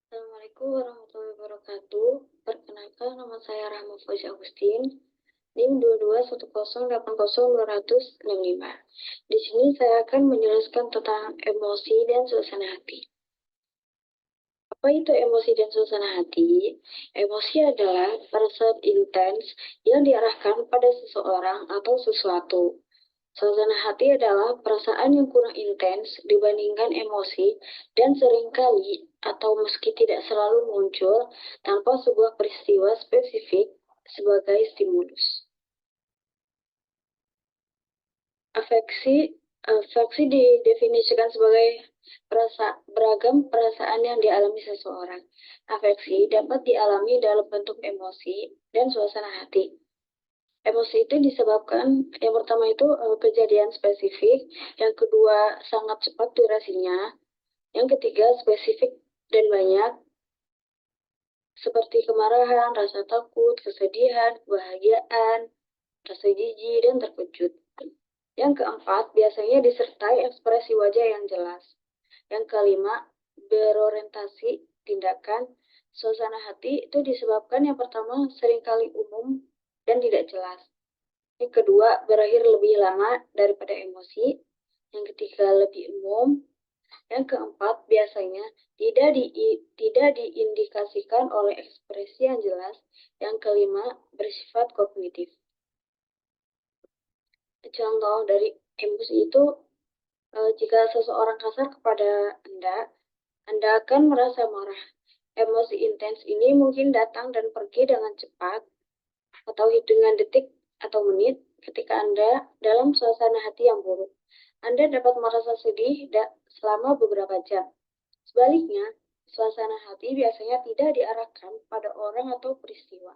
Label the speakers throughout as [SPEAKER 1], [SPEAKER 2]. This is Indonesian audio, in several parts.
[SPEAKER 1] Assalamualaikum warahmatullahi wabarakatuh. Perkenalkan, nama saya Rahma Fauzi Agustin, NIM 221080265. Di sini saya akan menjelaskan tentang emosi dan suasana hati. Apa itu emosi dan suasana hati? Emosi adalah perasaan intens yang diarahkan pada seseorang atau sesuatu. Suasana hati adalah perasaan yang kurang intens dibandingkan emosi dan seringkali atau meski tidak selalu muncul tanpa sebuah peristiwa spesifik sebagai stimulus. Afeksi Afeksi didefinisikan sebagai beragam perasaan yang dialami seseorang. Afeksi dapat dialami dalam bentuk emosi dan suasana hati. Emosi itu disebabkan yang pertama itu kejadian spesifik, yang kedua sangat cepat durasinya, yang ketiga spesifik dan banyak, seperti kemarahan, rasa takut, kesedihan, kebahagiaan, rasa jijik, dan terkejut. Yang keempat, biasanya disertai ekspresi wajah yang jelas. Yang kelima, berorientasi tindakan. Suasana hati itu disebabkan yang pertama seringkali umum dan tidak jelas. Yang kedua, berakhir lebih lama daripada emosi. Yang ketiga, lebih umum. Yang keempat, biasanya tidak diindikasikan oleh ekspresi yang jelas. Yang kelima, bersifat kognitif. Contoh dari emosi itu, jika seseorang kasar kepada Anda akan merasa marah. Emosi intens ini mungkin datang dan pergi dengan cepat atau hitungan detik atau menit ketika Anda dalam suasana hati yang buruk. Anda dapat merasa sedih selama beberapa jam. Sebaliknya, suasana hati biasanya tidak diarahkan pada orang atau peristiwa.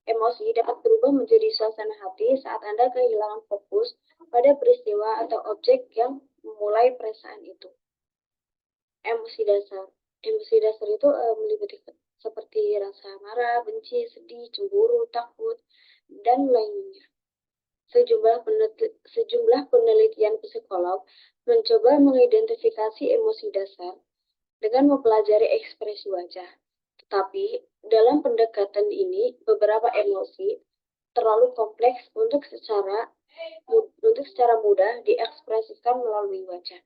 [SPEAKER 1] Emosi dapat berubah menjadi suasana hati saat Anda kehilangan fokus pada peristiwa atau objek yang memulai perasaan itu. Emosi dasar. Emosi dasar itu meliputi seperti rasa marah, benci, sedih, cemburu, takut, dan lainnya. Sejumlah penelitian psikolog mencoba mengidentifikasi emosi dasar dengan mempelajari ekspresi wajah. Tetapi dalam pendekatan ini, beberapa emosi terlalu kompleks untuk secara mudah diekspresikan melalui wajah.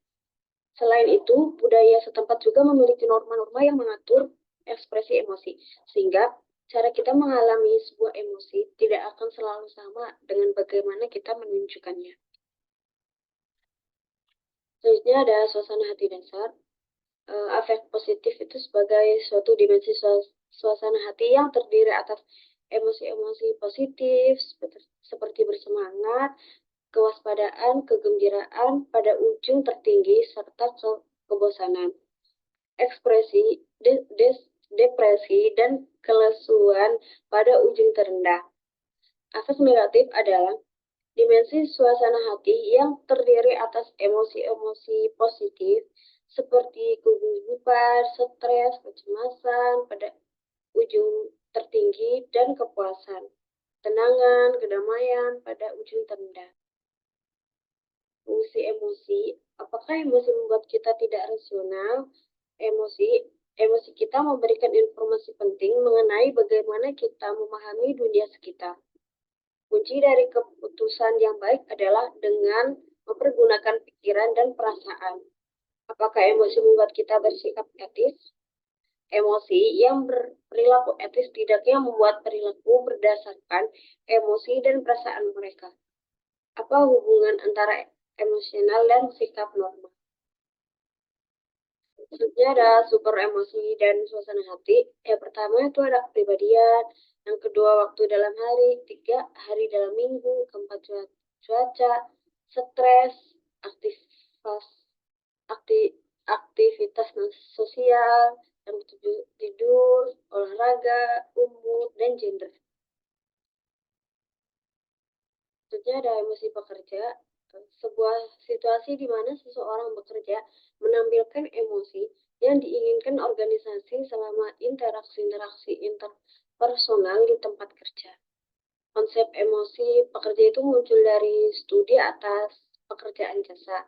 [SPEAKER 1] Selain itu, budaya setempat juga memiliki norma-norma yang mengatur ekspresi emosi, sehingga cara kita mengalami sebuah emosi tidak akan selalu sama dengan bagaimana kita menunjukkannya. Selanjutnya ada suasana hati dasar. Afek positif itu sebagai suatu dimensi suasana hati yang terdiri atas emosi-emosi positif seperti bersemangat, kewaspadaan, kegembiraan pada ujung tertinggi, serta kebosanan. Ekspresi depresi dan kelesuan pada ujung terendah. Afek negatif adalah dimensi suasana hati yang terdiri atas emosi-emosi positif seperti kegugupan, stres, kecemasan pada ujung tertinggi, dan kepuasan, tenangan, kedamaian pada ujung terendah. Fungsi emosi, apakah emosi membuat kita tidak rasional? Emosi kita memberikan informasi penting mengenai bagaimana kita memahami dunia sekitar. Kunci dari keputusan yang baik adalah dengan mempergunakan pikiran dan perasaan. Apakah emosi membuat kita bersikap etis? Emosi yang berperilaku etis tidaknya membuat perilaku berdasarkan emosi dan perasaan mereka. Apa hubungan antara emosional dan sikap normal? Maksudnya ada super emosi dan suasana hati. Yang pertama itu ada kepribadian, yang kedua waktu dalam hari, ketiga hari dalam minggu, keempat cuaca, stres, aktivitas sosial, yang ketujuh tidur, olahraga, umur, dan gender. Maksudnya ada emosi pekerja, sebuah situasi di mana seseorang bekerja menampilkan emosi yang diinginkan organisasi selama interaksi interpersonal di tempat kerja. Konsep emosi pekerja itu muncul dari studi atas pekerjaan jasa.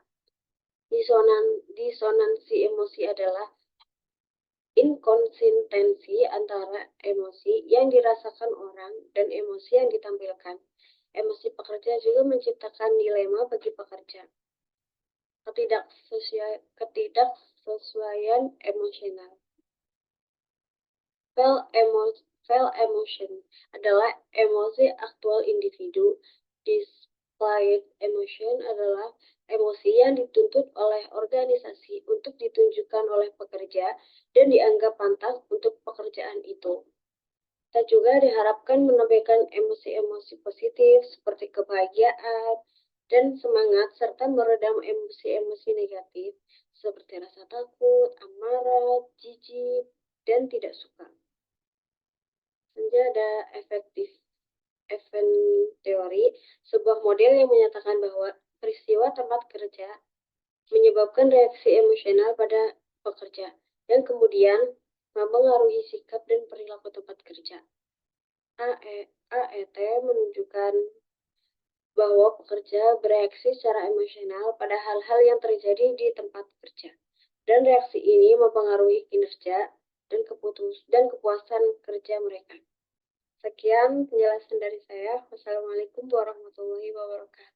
[SPEAKER 1] Disonansi emosi adalah inkonsistensi antara emosi yang dirasakan orang dan emosi yang ditampilkan. Emosi pekerja juga menciptakan dilema bagi pekerja. Ketidaksesuaian emosional. Felt emotion adalah emosi aktual individu. Displayed emotion adalah emosi yang dituntut oleh organisasi untuk ditunjukkan oleh pekerja dan dianggap pantas untuk pekerjaan itu. Kita juga diharapkan menampilkan emosi-emosi positif seperti kebahagiaan dan semangat serta meredam emosi-emosi negatif seperti rasa takut, amarah, jijik, dan tidak suka. Selanjutnya ada event teori, sebuah model yang menyatakan bahwa peristiwa tempat kerja menyebabkan reaksi emosional pada pekerja yang kemudian mempengaruhi sikap dan perilaku tempat kerja. AET menunjukkan bahwa pekerja bereaksi secara emosional pada hal-hal yang terjadi di tempat kerja, dan reaksi ini mempengaruhi kinerja dan kepuasan kerja mereka. Sekian penjelasan dari saya. Wassalamualaikum warahmatullahi wabarakatuh.